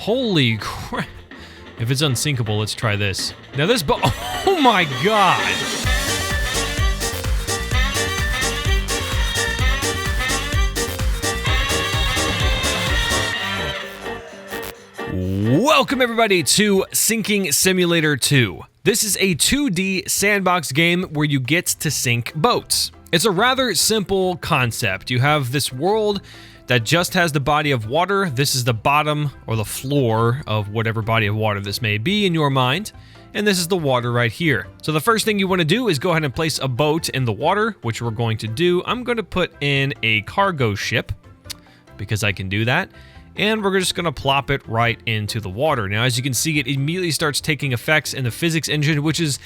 Holy crap. If it's unsinkable, let's try this. Now this boat, oh my god. Welcome everybody to Sinking Simulator 2. This is a 2D sandbox game where you get to sink boats. It's a rather simple concept. You have this world that just has the body of water. This is the bottom or the floor of whatever body of water this may be in your mind. And this is the water right here. So the first thing you want to do is go ahead and place a boat in the water, which we're going to do. I'm going to put in a cargo ship because I can do that. And we're just going to plop it right into the water. Now, as you can see, it immediately starts taking effects in the physics engine, which is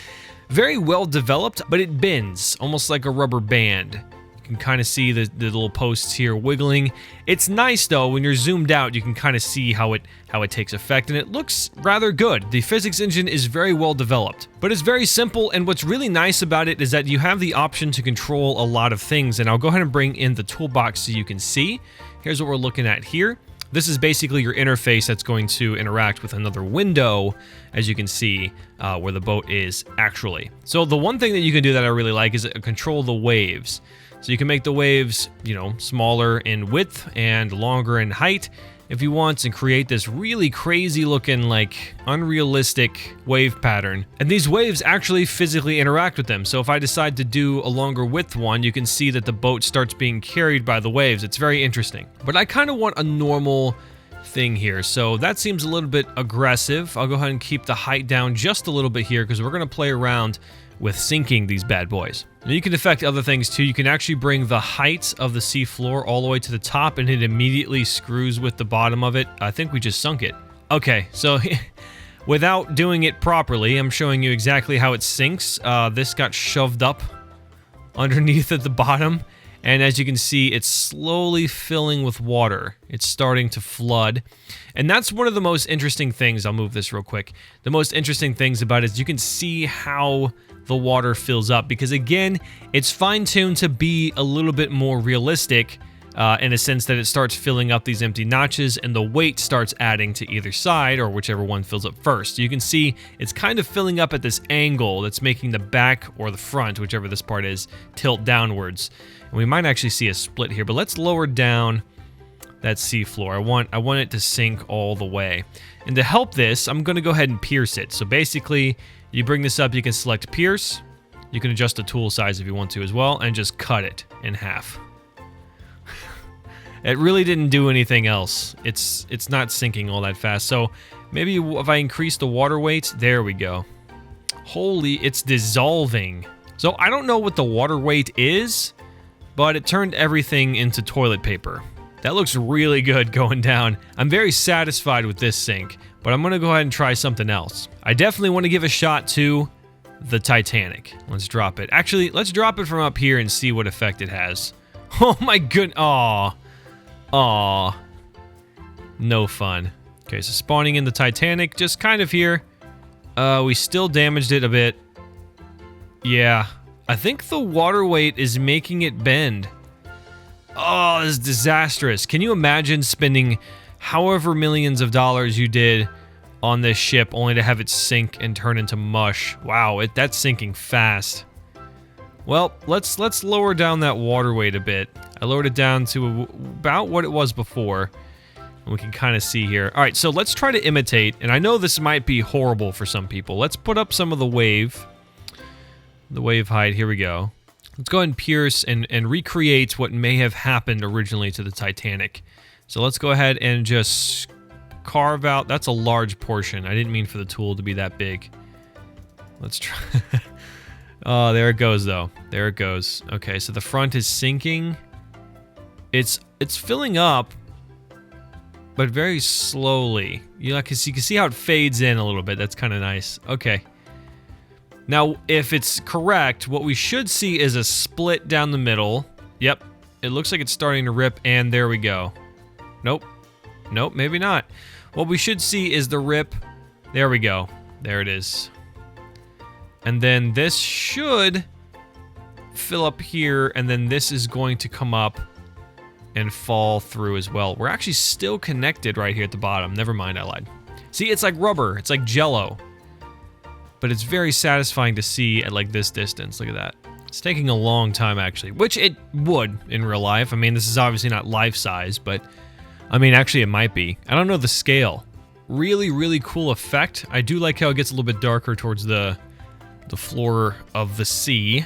very well developed, but it bends almost like a rubber band. You can kind of see the little posts here wiggling. It's nice though, when you're zoomed out, you can kind of see how it takes effect, and it looks rather good. The physics engine is very well developed, but it's very simple, and what's really nice about it is that you have the option to control a lot of things, and I'll go ahead and bring in the toolbox so you can see. Here's what we're looking at here. This is basically your interface that's going to interact with another window, as you can see, where the boat is actually. So the one thing that you can do that I really like is control the waves. So you can make the waves, smaller in width and longer in height if you want, and create this really crazy looking, like, unrealistic wave pattern. And these waves actually physically interact with them. So if I decide to do a longer width one, you can see that the boat starts being carried by the waves. It's very interesting. But I kind of want a normal thing here. So that seems a little bit aggressive. I'll go ahead and keep the height down just a little bit here because we're going to play around with sinking these bad boys. Now you can affect other things too. You can actually bring the height of the sea floor all the way to the top, and it immediately screws with the bottom of it. I think we just sunk it. Okay, so without doing it properly, I'm showing you exactly how it sinks. This got shoved up underneath at the bottom, and as you can see, it's slowly filling with water. It's starting to flood, and that's one of the most interesting things. I'll move this real quick. The most interesting things about it is you can see how the water fills up, because again, it's fine-tuned to be a little bit more realistic in a sense that it starts filling up these empty notches, and the weight starts adding to either side, or whichever one fills up first. You can see it's kind of filling up at this angle that's making the back or the front, whichever this part is, tilt downwards. And we might actually see a split here, but let's lower down that seafloor. I want it to sink all the way. And to help this, I'm going to go ahead and pierce it. So basically, you bring this up, you can select pierce. You can adjust the tool size if you want to as well, and just cut it in half. It really didn't do anything else. It's not sinking all that fast. So maybe if I increase the water weight, there we go. Holy, it's dissolving. So I don't know what the water weight is, but it turned everything into toilet paper. That looks really good going down. I'm very satisfied with this sink, but I'm gonna go ahead and try something else. I definitely want to give a shot to the Titanic. Let's drop it. Actually, let's drop it from up here and see what effect it has. Oh my goodness. Aw. No fun. Okay, so spawning in the Titanic, just kind of here. We still damaged it a bit. Yeah, I think the water weight is making it bend. Oh, this is disastrous. Can you imagine spending however millions of dollars you did on this ship only to have it sink and turn into mush? Wow, that's sinking fast. Well, let's lower down that water weight a bit. I lowered it down to about what it was before, and we can kind of see here. All right, so let's try to imitate, and I know this might be horrible for some people. Let's put up some of the wave height. Here we go. Let's go ahead and pierce and recreate what may have happened originally to the Titanic. So let's go ahead and just carve out. That's a large portion. I didn't mean for the tool to be that big. Let's try. Oh, there it goes, though. There it goes. Okay, so the front is sinking. It's filling up, but very slowly. You can see how it fades in a little bit. That's kind of nice. Okay. Now, if it's correct, what we should see is a split down the middle. Yep, it looks like it's starting to rip, and there we go. Nope, maybe not. What we should see is the rip. There we go. There it is. And then this should fill up here, and then this is going to come up and fall through as well. We're actually still connected right here at the bottom. Never mind, I lied. See, it's like rubber. It's like jello. But it's very satisfying to see at like this distance. Look at that. It's taking a long time actually, which it would in real life. I mean, this is obviously not life size, but I mean, actually it might be. I don't know the scale. Really, really cool effect. I do like how it gets a little bit darker towards the floor of the sea,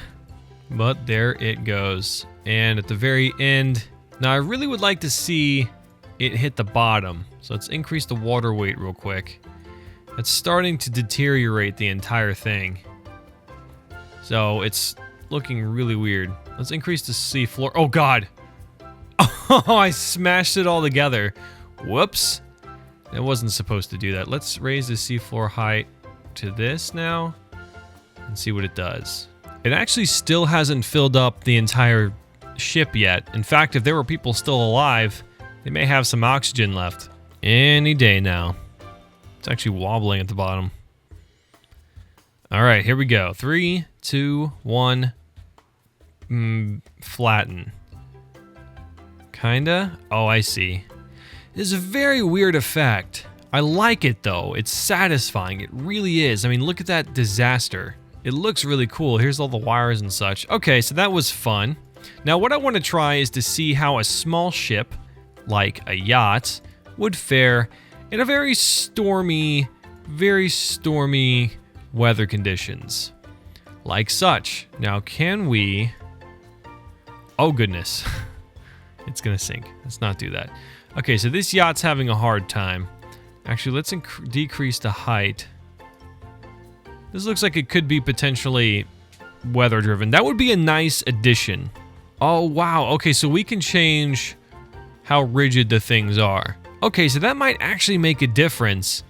but there it goes. And at the very end, now I really would like to see it hit the bottom. So let's increase the water weight real quick. It's starting to deteriorate the entire thing. So it's looking really weird. Let's increase the sea floor. Oh God. Oh, I smashed it all together. Whoops. It wasn't supposed to do that. Let's raise the seafloor height to this now and see what it does. It actually still hasn't filled up the entire ship yet. In fact, if there were people still alive, they may have some oxygen left. Any day now. It's actually wobbling at the bottom. All right, here we go. 3, 2, 1. Flatten. Kinda? Oh, I see. This is a very weird effect. I like it though. It's satisfying. It really is. I mean, look at that disaster. It looks really cool. Here's all the wires and such. Okay, so that was fun. Now what I want to try is to see how a small ship, like a yacht, would fare in a very stormy weather conditions. Like such. Now can we... Oh goodness. It's gonna sink. Let's not do that. Okay, so this yacht's having a hard time. Actually, let's decrease the height. This looks like it could be potentially weather-driven. That would be a nice addition. Oh, wow. Okay, so we can change how rigid the things are. Okay, so that might actually make a difference.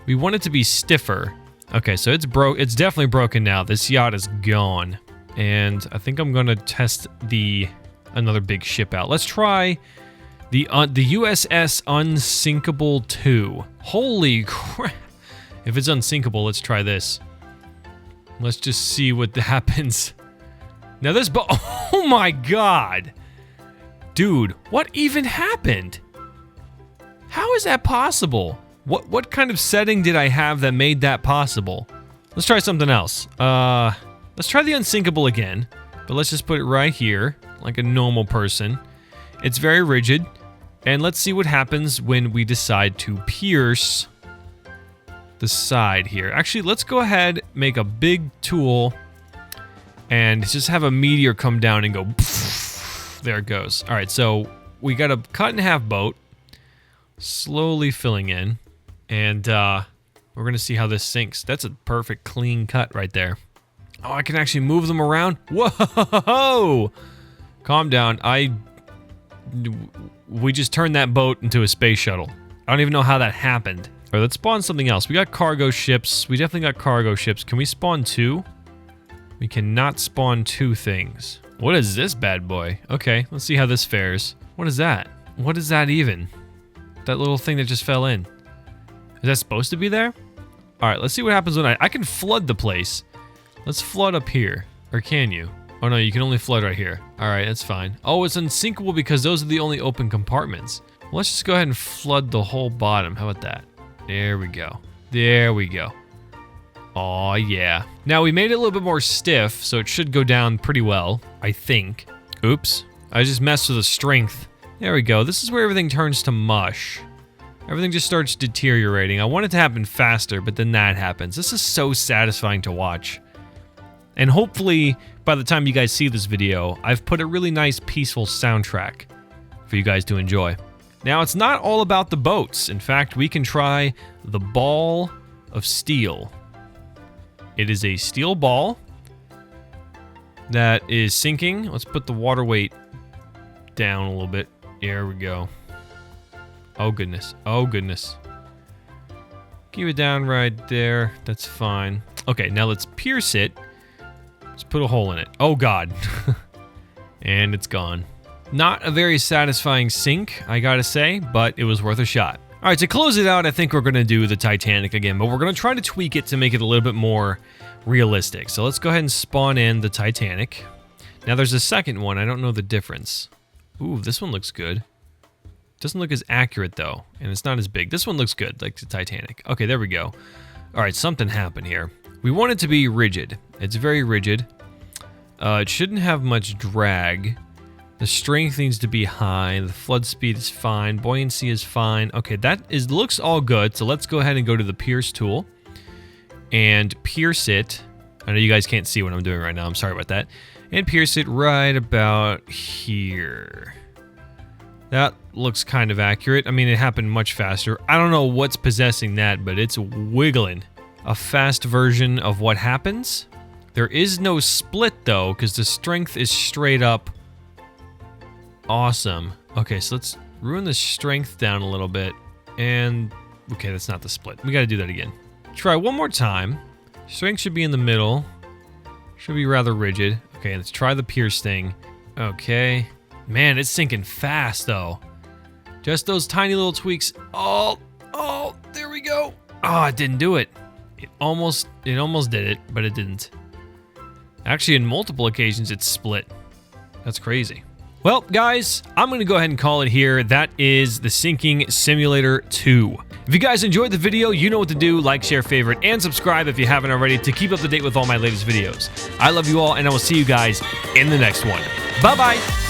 We want it to be stiffer. Okay, so it's definitely broken now. This yacht is gone. And I think I'm gonna test another big ship out. Let's try the USS Unsinkable 2. Holy crap. If it's unsinkable, let's try this. Let's just see what happens. Now this boat, oh my God. Dude, what even happened? How is that possible? What kind of setting did I have that made that possible? Let's try something else. Let's try the unsinkable again, but let's just put it right here, like a normal person. It's very rigid, and let's see what happens when we decide to pierce the side here. Actually, let's go ahead, make a big tool, and just have a meteor come down and go, there it goes. All right, so we got a cut in half boat, slowly filling in, and we're gonna see how this sinks. That's a perfect clean cut right there. Oh, I can actually move them around. Whoa! Calm down. We just turned that boat into a space shuttle. I don't even know how that happened. All right, let's spawn something else. We got cargo ships. We definitely got cargo ships. Can we spawn 2? We cannot spawn 2 things. What is this bad boy? Okay, let's see how this fares. What is that? What is that even? That little thing that just fell in. Is that supposed to be there? All right, let's see what happens when I can flood the place. Let's flood up here. Or can you? Oh no, you can only flood right here. All right, that's fine. Oh, it's unsinkable because those are the only open compartments. Let's just go ahead and flood the whole bottom. How about that? There we go. There we go. Oh yeah. Now we made it a little bit more stiff, so it should go down pretty well, I think. Oops. I just messed with the strength. There we go. This is where everything turns to mush. Everything just starts deteriorating. I want it to happen faster, but then that happens. This is so satisfying to watch. And hopefully, by the time you guys see this video, I've put a really nice, peaceful soundtrack for you guys to enjoy. Now, it's not all about the boats. In fact, we can try the ball of steel. It is a steel ball that is sinking. Let's put the water weight down a little bit. There we go. Oh, goodness. Oh, goodness. Keep it down right there. That's fine. Okay, now let's pierce it. Let's put a hole in it. Oh, God. And it's gone. Not a very satisfying sink, I gotta say, but it was worth a shot. All right, to close it out, I think we're gonna do the Titanic again, but we're gonna try to tweak it to make it a little bit more realistic. So let's go ahead and spawn in the Titanic. Now there's a second one. I don't know the difference. Ooh, this one looks good. Doesn't look as accurate though, and it's not as big. This one looks good, like the Titanic. Okay, there we go. All right, something happened here. We want it to be rigid. It's very rigid. It shouldn't have much drag. The strength needs to be high. The flood speed is fine. Buoyancy is fine. Okay, looks all good. So let's go ahead and go to the pierce tool and pierce it. I know you guys can't see what I'm doing right now. I'm sorry about that. And pierce it right about here. That looks kind of accurate. I mean, it happened much faster. I don't know what's possessing that, but it's wiggling. A fast version of what happens. There is no split, though, because the strength is straight up awesome. Okay, so let's ruin the strength down a little bit. And, okay, that's not the split. We got to do that again. Try one more time. Strength should be in the middle. Should be rather rigid. Okay, let's try the pierce thing. Okay. Man, it's sinking fast, though. Just those tiny little tweaks. Oh, there we go. Oh, it didn't do it. It almost did it, but it didn't. Actually, in multiple occasions, it's split. That's crazy. Well, guys, I'm going to go ahead and call it here. That is the Sinking Simulator 2. If you guys enjoyed the video, you know what to do. Like, share, favorite, and subscribe if you haven't already to keep up to date with all my latest videos. I love you all, and I will see you guys in the next one. Bye-bye.